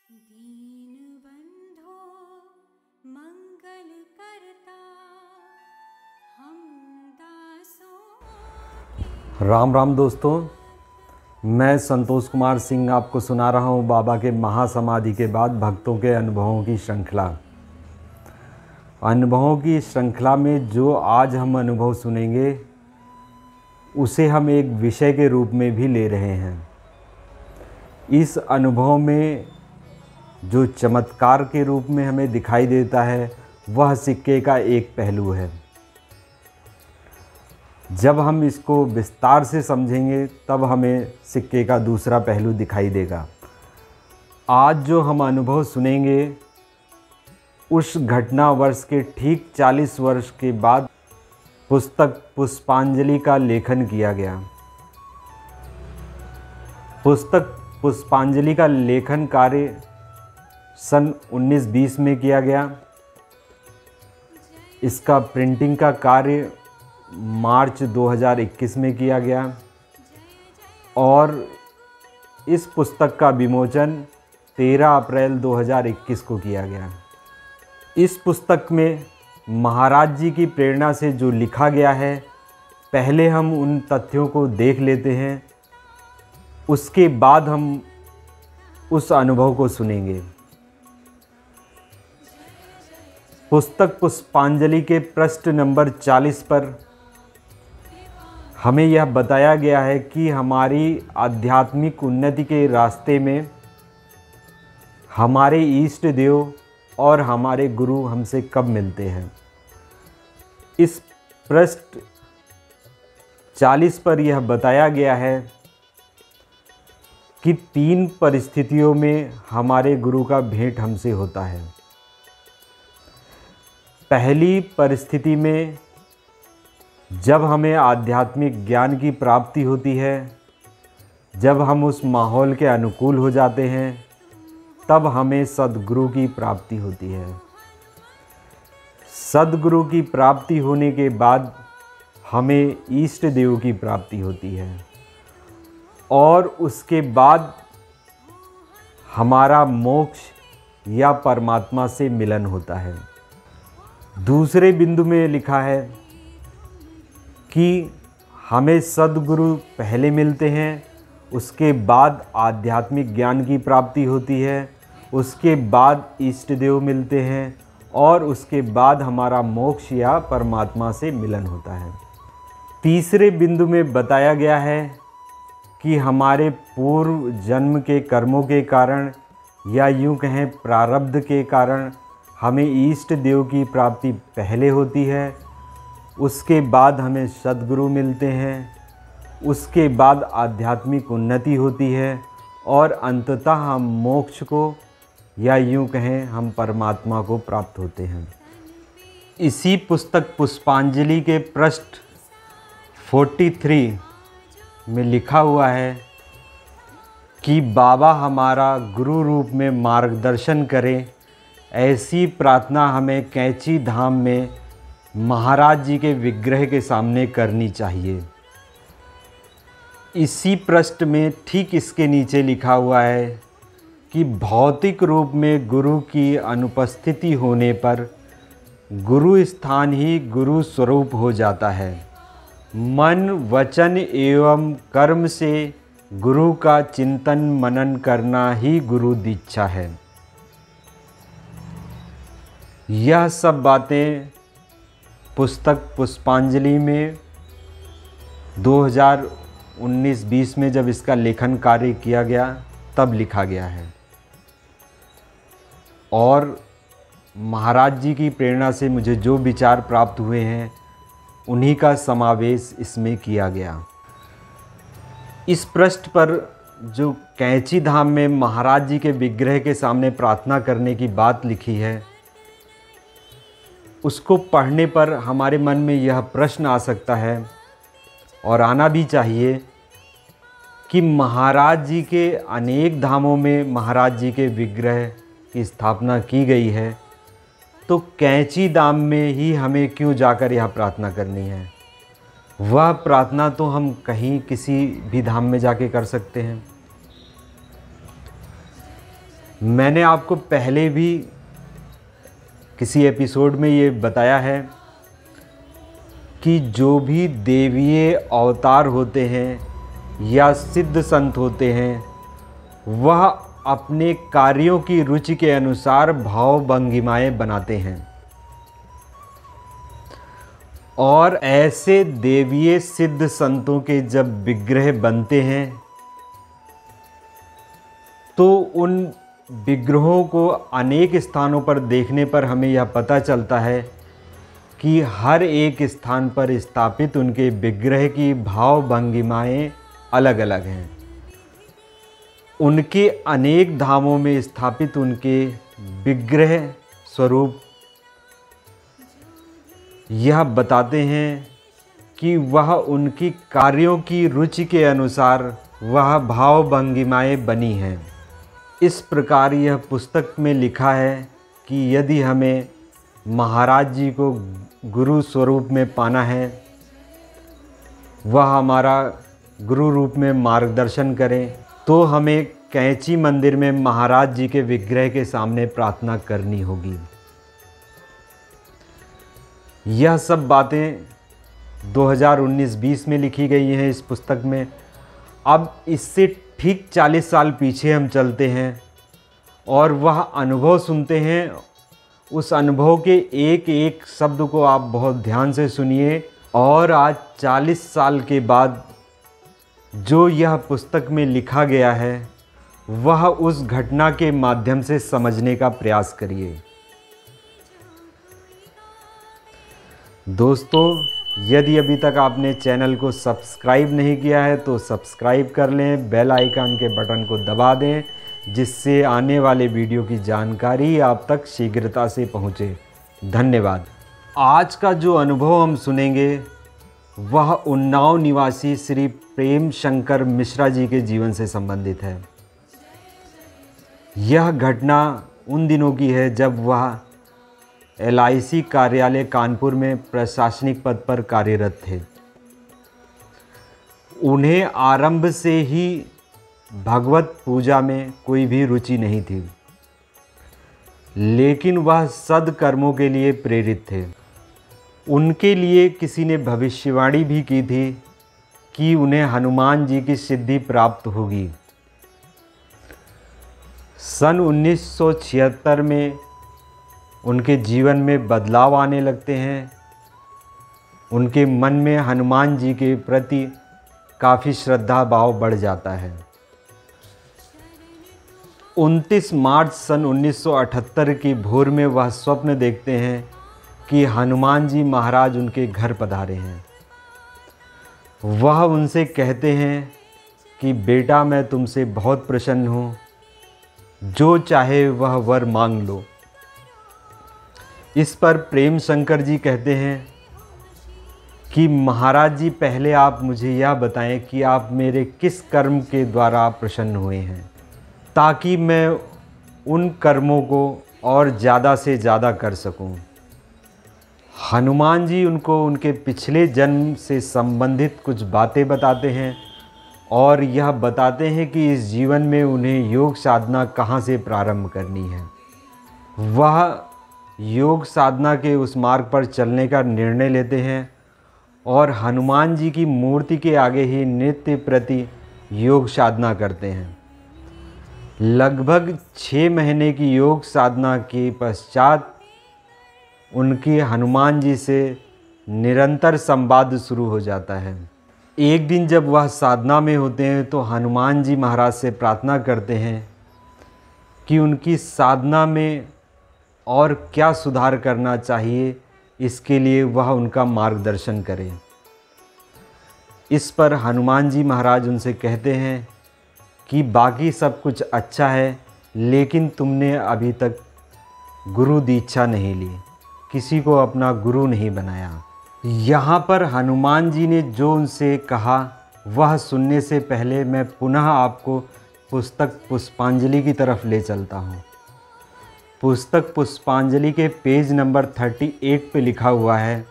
दीनबंधो मंगल करता हम दासों के। राम राम दोस्तों, मैं संतोष कुमार सिंह आपको सुना रहा हूँ बाबा के महासमाधि के बाद भक्तों के अनुभवों की श्रृंखला। अनुभवों की श्रृंखला में जो आज हम अनुभव सुनेंगे उसे हम एक विषय के रूप में भी ले रहे हैं। इस अनुभव में जो चमत्कार के रूप में हमें दिखाई देता है वह सिक्के का एक पहलू है। जब हम इसको विस्तार से समझेंगे तब हमें सिक्के का दूसरा पहलू दिखाई देगा। आज जो हम अनुभव सुनेंगे उस घटना वर्ष के ठीक 40 वर्ष के बाद पुस्तक पुष्पांजलि का लेखन किया गया। पुस्तक पुष्पांजलि का लेखन कार्य सन 1920 में किया गया। इसका प्रिंटिंग का कार्य मार्च 2021 में किया गया और इस पुस्तक का विमोचन 13 अप्रैल 2021 को किया गया। इस पुस्तक में महाराज जी की प्रेरणा से जो लिखा गया है, पहले हम उन तथ्यों को देख लेते हैं, उसके बाद हम उस अनुभव को सुनेंगे। पुस्तक पुष्पांजलि के पृष्ठ नंबर 40 पर हमें यह बताया गया है कि हमारी आध्यात्मिक उन्नति के रास्ते में हमारे इष्ट देव और हमारे गुरु हमसे कब मिलते हैं। इस पृष्ठ 40 पर यह बताया गया है कि 3 परिस्थितियों में हमारे गुरु का भेंट हमसे होता है। पहली परिस्थिति में जब हमें आध्यात्मिक ज्ञान की प्राप्ति होती है, जब हम उस माहौल के अनुकूल हो जाते हैं, तब हमें सद्गुरु की प्राप्ति होती है। सद्गुरु की प्राप्ति होने के बाद हमें इष्ट देव की प्राप्ति होती है और उसके बाद हमारा मोक्ष या परमात्मा से मिलन होता है। दूसरे बिंदु में लिखा है कि हमें सद्गुरु पहले मिलते हैं, उसके बाद आध्यात्मिक ज्ञान की प्राप्ति होती है, उसके बाद इष्ट देव मिलते हैं और उसके बाद हमारा मोक्ष या परमात्मा से मिलन होता है। तीसरे बिंदु में बताया गया है कि हमारे पूर्व जन्म के कर्मों के कारण या यूँ कहें प्रारब्ध के कारण हमें इष्ट देव की प्राप्ति पहले होती है, उसके बाद हमें सद्गुरु मिलते हैं, उसके बाद आध्यात्मिक उन्नति होती है और अंततः हम मोक्ष को या यूँ कहें हम परमात्मा को प्राप्त होते हैं। इसी पुस्तक पुष्पांजलि के पृष्ठ 43 में लिखा हुआ है कि बाबा हमारा गुरु रूप में मार्गदर्शन करें, ऐसी प्रार्थना हमें कैंची धाम में महाराज जी के विग्रह के सामने करनी चाहिए। इसी पृष्ठ में ठीक इसके नीचे लिखा हुआ है कि भौतिक रूप में गुरु की अनुपस्थिति होने पर गुरु स्थान ही गुरु स्वरूप हो जाता है। मन, वचन एवं कर्म से गुरु का चिंतन मनन करना ही गुरु दीक्षा है। यह सब बातें पुस्तक पुष्पांजलि में 2019-20 में जब इसका लेखन कार्य किया गया तब लिखा गया है और महाराज जी की प्रेरणा से मुझे जो विचार प्राप्त हुए हैं उन्हीं का समावेश इसमें किया गया। इस पृष्ठ पर जो कैंची धाम में महाराज जी के विग्रह के सामने प्रार्थना करने की बात लिखी है, उसको पढ़ने पर हमारे मन में यह प्रश्न आ सकता है और आना भी चाहिए कि महाराज जी के अनेक धामों में महाराज जी के विग्रह की स्थापना की गई है, तो कैंची धाम में ही हमें क्यों जाकर यह प्रार्थना करनी है। वह प्रार्थना तो हम कहीं किसी भी धाम में जाके कर सकते हैं। मैंने आपको पहले भी किसी एपिसोड में ये बताया है कि जो भी देवीय अवतार होते हैं या सिद्ध संत होते हैं, वह अपने कार्यों की रुचि के अनुसार भाव भंगिमाएं बनाते हैं। और ऐसे देवीय सिद्ध संतों के जब विग्रह बनते हैं तो उन विग्रहों को अनेक स्थानों पर देखने पर हमें यह पता चलता है कि हर एक स्थान पर स्थापित उनके विग्रह की भाव भंगिमाएं अलग अलग हैं। उनके अनेक धामों में स्थापित उनके विग्रह स्वरूप यह बताते हैं कि वह उनकी कार्यों की रुचि के अनुसार वह भाव भंगिमाएं बनी हैं। इस प्रकार यह पुस्तक में लिखा है कि यदि हमें महाराज जी को गुरु स्वरूप में पाना है, वह हमारा गुरु रूप में मार्गदर्शन करें, तो हमें कैंची मंदिर में महाराज जी के विग्रह के सामने प्रार्थना करनी होगी। यह सब बातें 2019-20 में लिखी गई हैं इस पुस्तक में। अब इससे ठीक 40 साल पीछे हम चलते हैं और वह अनुभव सुनते हैं। उस अनुभव के एक एक शब्द को आप बहुत ध्यान से सुनिए और आज 40 साल के बाद जो यह पुस्तक में लिखा गया है वह उस घटना के माध्यम से समझने का प्रयास करिए। दोस्तों, यदि अभी तक आपने चैनल को सब्सक्राइब नहीं किया है तो सब्सक्राइब कर लें, बेल आइकन के बटन को दबा दें, जिससे आने वाले वीडियो की जानकारी आप तक शीघ्रता से पहुंचे। धन्यवाद। आज का जो अनुभव हम सुनेंगे वह उन्नाव निवासी श्री प्रेम शंकर मिश्रा जी के जीवन से संबंधित है। यह घटना उन दिनों की है जब वह LIC कार्यालय कानपुर में प्रशासनिक पद पर कार्यरत थे। उन्हें आरंभ से ही भगवत पूजा में कोई भी रुचि नहीं थी, लेकिन वह सद्कर्मों के लिए प्रेरित थे। उनके लिए किसी ने भविष्यवाणी भी की थी कि उन्हें हनुमान जी की सिद्धि प्राप्त होगी। सन 1976 में उनके जीवन में बदलाव आने लगते हैं। उनके मन में हनुमान जी के प्रति काफ़ी श्रद्धा भाव बढ़ जाता है। 29 मार्च सन 1978 की भोर में वह स्वप्न देखते हैं कि हनुमान जी महाराज उनके घर पधारे हैं। वह उनसे कहते हैं कि बेटा, मैं तुमसे बहुत प्रसन्न हूँ, जो चाहे वह वर मांग लो। इस पर प्रेम शंकर जी कहते हैं कि महाराज जी, पहले आप मुझे यह बताएं कि आप मेरे किस कर्म के द्वारा प्रसन्न हुए हैं, ताकि मैं उन कर्मों को और ज़्यादा से ज़्यादा कर सकूं। हनुमान जी उनको उनके पिछले जन्म से संबंधित कुछ बातें बताते हैं और यह बताते हैं कि इस जीवन में उन्हें योग साधना कहाँ से प्रारंभ करनी है। वह योग साधना के उस मार्ग पर चलने का निर्णय लेते हैं और हनुमान जी की मूर्ति के आगे ही नित्य प्रति योग साधना करते हैं। लगभग 6 महीने की योग साधना के पश्चात उनकी हनुमान जी से निरंतर संवाद शुरू हो जाता है। एक दिन जब वह साधना में होते हैं तो हनुमान जी महाराज से प्रार्थना करते हैं कि उनकी साधना में और क्या सुधार करना चाहिए, इसके लिए वह उनका मार्गदर्शन करें। इस पर हनुमान जी महाराज उनसे कहते हैं कि बाकी सब कुछ अच्छा है, लेकिन तुमने अभी तक गुरु दीक्षा नहीं ली, किसी को अपना गुरु नहीं बनाया। यहाँ पर हनुमान जी ने जो उनसे कहा वह सुनने से पहले मैं पुनः आपको पुस्तक पुष्पांजलि की तरफ ले चलता हूँ। पुस्तक पुष्पांजलि के पेज नंबर 38 पे लिखा हुआ है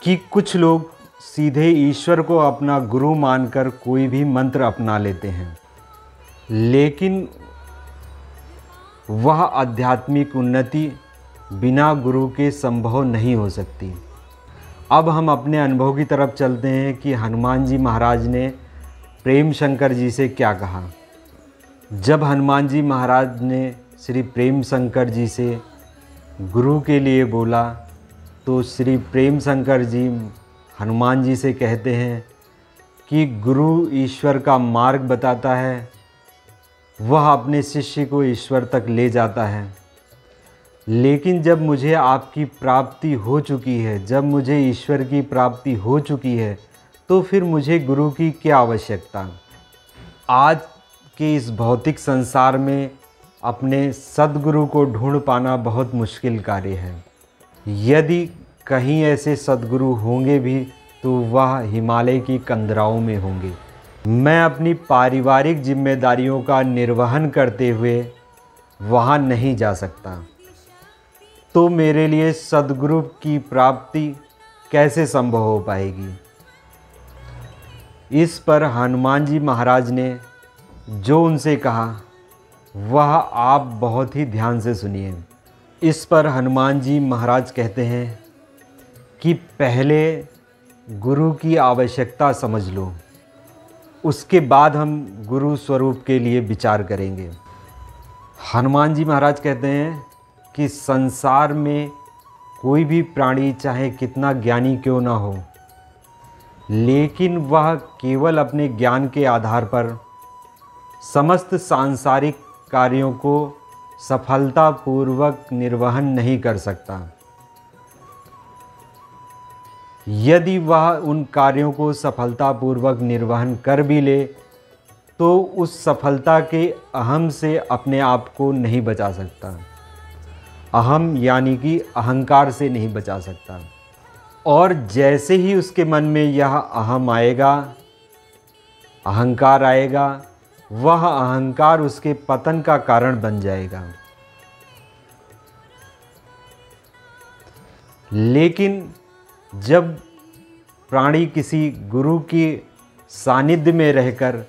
कि कुछ लोग सीधे ईश्वर को अपना गुरु मानकर कोई भी मंत्र अपना लेते हैं, लेकिन वह आध्यात्मिक उन्नति बिना गुरु के संभव नहीं हो सकती। अब हम अपने अनुभव की तरफ चलते हैं कि हनुमान जी महाराज ने प्रेम शंकर जी से क्या कहा। जब हनुमान जी महाराज ने श्री प्रेम शंकर जी से गुरु के लिए बोला तो श्री प्रेम शंकर जी हनुमान जी से कहते हैं कि गुरु ईश्वर का मार्ग बताता है, वह अपने शिष्य को ईश्वर तक ले जाता है। लेकिन जब मुझे आपकी प्राप्ति हो चुकी है, जब मुझे ईश्वर की प्राप्ति हो चुकी है, तो फिर मुझे गुरु की क्या आवश्यकता। आज के इस भौतिक संसार में अपने सद्गुरु को ढूंढ पाना बहुत मुश्किल कार्य है। यदि कहीं ऐसे सद्गुरु होंगे भी तो वह हिमालय की कंदराओं में होंगे। मैं अपनी पारिवारिक जिम्मेदारियों का निर्वहन करते हुए वहाँ नहीं जा सकता, तो मेरे लिए सद्गुरु की प्राप्ति कैसे संभव हो पाएगी। इस पर हनुमान जी महाराज ने जो उनसे कहा वह आप बहुत ही ध्यान से सुनिए। इस पर हनुमान जी महाराज कहते हैं कि पहले गुरु की आवश्यकता समझ लो, उसके बाद हम गुरु स्वरूप के लिए विचार करेंगे। हनुमान जी महाराज कहते हैं कि संसार में कोई भी प्राणी चाहे कितना ज्ञानी क्यों ना हो, लेकिन वह केवल अपने ज्ञान के आधार पर समस्त सांसारिक कार्यों को सफलतापूर्वक निर्वहन नहीं कर सकता। यदि वह उन कार्यों को सफलतापूर्वक निर्वहन कर भी ले तो उस सफलता के अहम से अपने आप को नहीं बचा सकता। अहम यानी कि अहंकार से नहीं बचा सकता। और जैसे ही उसके मन में यह अहम आएगा, अहंकार आएगा, वह अहंकार उसके पतन का कारण बन जाएगा। लेकिन जब प्राणी किसी गुरु की सानिध्य में रहकर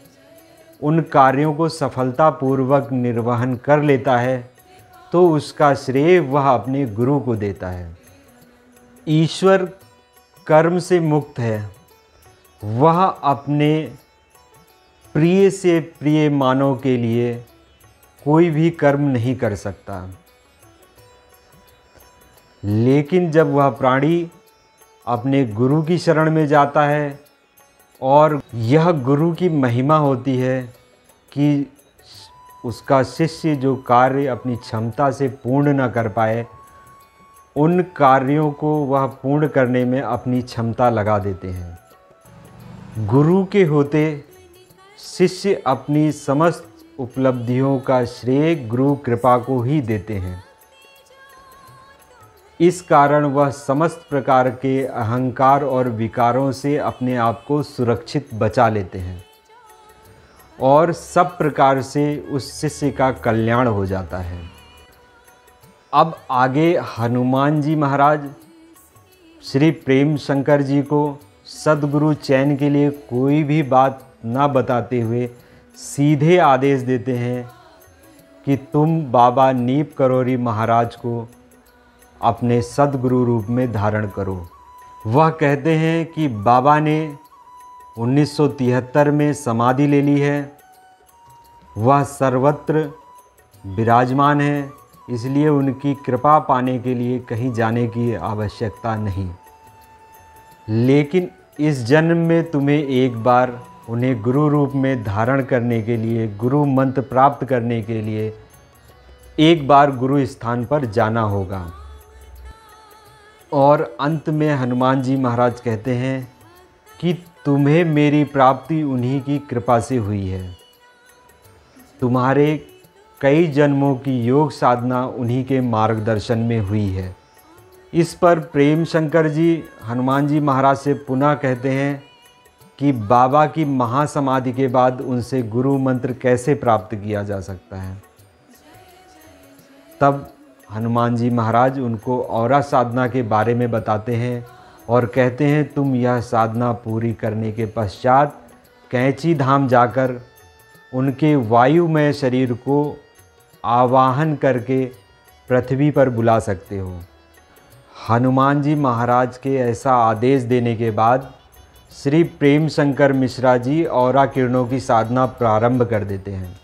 उन कार्यों को सफलतापूर्वक निर्वहन कर लेता है तो उसका श्रेय वह अपने गुरु को देता है। ईश्वर कर्म से मुक्त है, वह अपने प्रिय से प्रिय मानव के लिए कोई भी कर्म नहीं कर सकता। लेकिन जब वह प्राणी अपने गुरु की शरण में जाता है और यह गुरु की महिमा होती है कि उसका शिष्य जो कार्य अपनी क्षमता से पूर्ण न कर पाए, उन कार्यों को वह पूर्ण करने में अपनी क्षमता लगा देते हैं। गुरु के होते शिष्य अपनी समस्त उपलब्धियों का श्रेय गुरु कृपा को ही देते हैं। इस कारण वह समस्त प्रकार के अहंकार और विकारों से अपने आप को सुरक्षित बचा लेते हैं और सब प्रकार से उस शिष्य का कल्याण हो जाता है। अब आगे हनुमान जी महाराज श्री प्रेम शंकर जी को सद्गुरु चयन के लिए कोई भी बात ना बताते हुए सीधे आदेश देते हैं कि तुम बाबा नीप करोरी महाराज को अपने सद्गुरु रूप में धारण करो। वह कहते हैं कि बाबा ने 1973 में समाधि ले ली है, वह सर्वत्र विराजमान है, इसलिए उनकी कृपा पाने के लिए कहीं जाने की आवश्यकता नहीं। लेकिन इस जन्म में तुम्हें एक बार उन्हें गुरु रूप में धारण करने के लिए, गुरु मंत्र प्राप्त करने के लिए एक बार गुरु स्थान पर जाना होगा। और अंत में हनुमान जी महाराज कहते हैं कि तुम्हें मेरी प्राप्ति उन्हीं की कृपा से हुई है। तुम्हारे कई जन्मों की योग साधना उन्हीं के मार्गदर्शन में हुई है। इस पर प्रेम शंकर जी हनुमान जी महाराज से पुनः कहते हैं कि बाबा की महासमाधि के बाद उनसे गुरु मंत्र कैसे प्राप्त किया जा सकता है। तब हनुमान जी महाराज उनको औरा साधना के बारे में बताते हैं और कहते हैं तुम यह साधना पूरी करने के पश्चात कैंची धाम जाकर उनके वायुमय शरीर को आवाहन करके पृथ्वी पर बुला सकते हो। हनुमान जी महाराज के ऐसा आदेश देने के बाद श्री प्रेम शंकर मिश्रा जी औरा किरणों की साधना प्रारंभ कर देते हैं।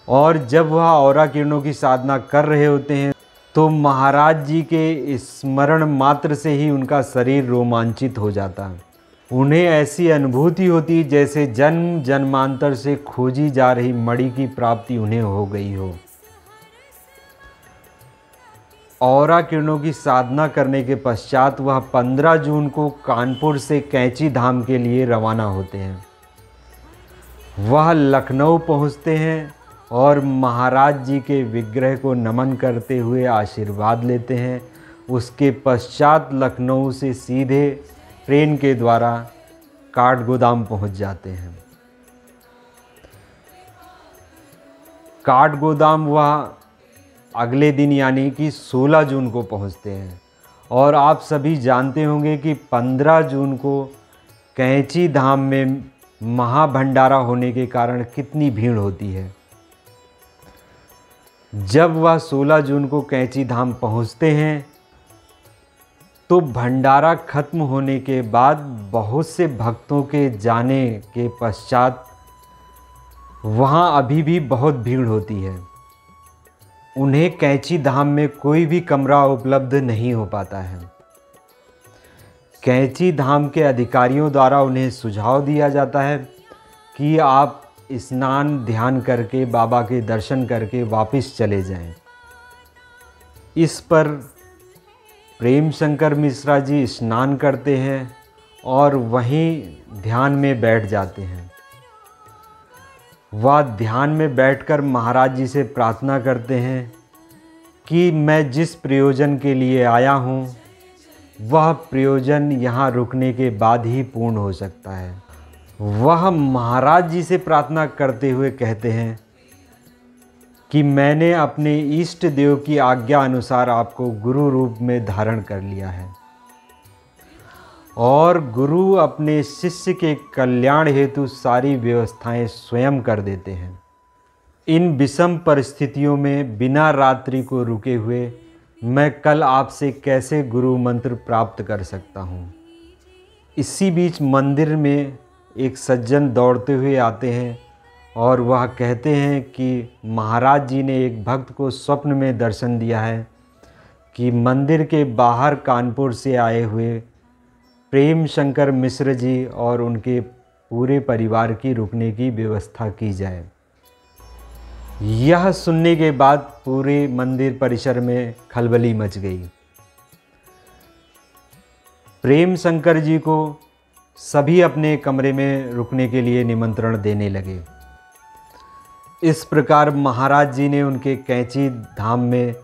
और जब वह औरा किरणों की साधना कर रहे होते हैं तो महाराज जी के स्मरण मात्र से ही उनका शरीर रोमांचित हो जाता है। उन्हें ऐसी अनुभूति होती जैसे जन्म जन्मांतर से खोजी जा रही मणि की प्राप्ति उन्हें हो गई हो। औरा किरणों की साधना करने के पश्चात वह 15 जून को कानपुर से कैंची धाम के लिए रवाना होते हैं। वह लखनऊ पहुंचते हैं और महाराज जी के विग्रह को नमन करते हुए आशीर्वाद लेते हैं। उसके पश्चात लखनऊ से सीधे ट्रेन के द्वारा काठगोदाम पहुंच जाते हैं। काठगोदाम वह अगले दिन यानी कि 16 जून को पहुंचते हैं। और आप सभी जानते होंगे कि 15 जून को कैंची धाम में महाभंडारा होने के कारण कितनी भीड़ होती है। जब वह 16 जून को कैंची धाम पहुंचते हैं तो भंडारा खत्म होने के बाद बहुत से भक्तों के जाने के पश्चात वहाँ अभी भी बहुत भीड़ होती है। उन्हें कैंची धाम में कोई भी कमरा उपलब्ध नहीं हो पाता है। कैंची धाम के अधिकारियों द्वारा उन्हें सुझाव दिया जाता है कि आप स्नान ध्यान करके बाबा के दर्शन करके वापस चले जाएं। इस पर प्रेम शंकर मिश्रा जी स्नान करते हैं और वहीं ध्यान में बैठ जाते हैं। वह ध्यान में बैठकर महाराज जी से प्रार्थना करते हैं कि मैं जिस प्रयोजन के लिए आया हूँ वह प्रयोजन यहाँ रुकने के बाद ही पूर्ण हो सकता है। वह महाराज जी से प्रार्थना करते हुए कहते हैं कि मैंने अपने इष्ट देव की आज्ञा अनुसार आपको गुरु रूप में धारण कर लिया है और गुरु अपने शिष्य के कल्याण हेतु सारी व्यवस्थाएं स्वयं कर देते हैं। इन विषम परिस्थितियों में बिना रात्रि को रुके हुए मैं कल आपसे कैसे गुरु मंत्र प्राप्त कर सकता हूँ। इसी बीच मंदिर में एक सज्जन दौड़ते हुए आते हैं और वह कहते हैं कि महाराज जी ने एक भक्त को स्वप्न में दर्शन दिया है कि मंदिर के बाहर कानपुर से आए हुए प्रेम शंकर मिश्र जी और उनके पूरे परिवार की रुकने की व्यवस्था की जाए। यह सुनने के बाद पूरे मंदिर परिसर में खलबली मच गई। प्रेम शंकर जी को सभी अपने कमरे में रुकने के लिए निमंत्रण देने लगे। इस प्रकार महाराज जी ने उनके कैंची धाम में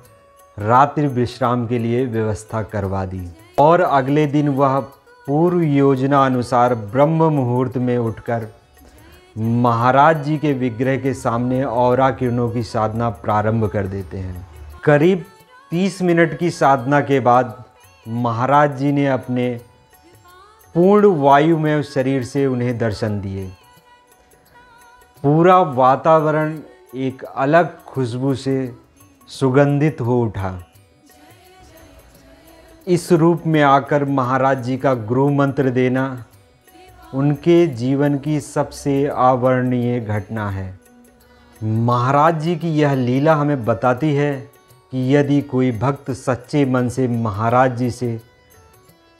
रात्रि विश्राम के लिए व्यवस्था करवा दी और अगले दिन वह पूर्व योजना अनुसार ब्रह्म मुहूर्त में उठकर महाराज जी के विग्रह के सामने औरा किरणों की साधना प्रारंभ कर देते हैं। करीब 30 मिनट की साधना के बाद महाराज जी ने अपने पूर्ण वायुमय शरीर से उन्हें दर्शन दिए। पूरा वातावरण एक अलग खुशबू से सुगंधित हो उठा। इस रूप में आकर महाराज जी का गुरु मंत्र देना उनके जीवन की सबसे अवर्णनीय घटना है। महाराज जी की यह लीला हमें बताती है कि यदि कोई भक्त सच्चे मन से महाराज जी से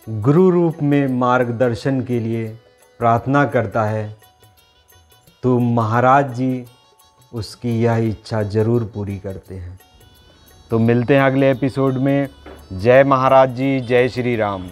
गुरु रूप में मार्गदर्शन के लिए प्रार्थना करता है तो महाराज जी उसकी यह इच्छा ज़रूर पूरी करते हैं। तो मिलते हैं अगले एपिसोड में। जय महाराज जी, जय श्री राम।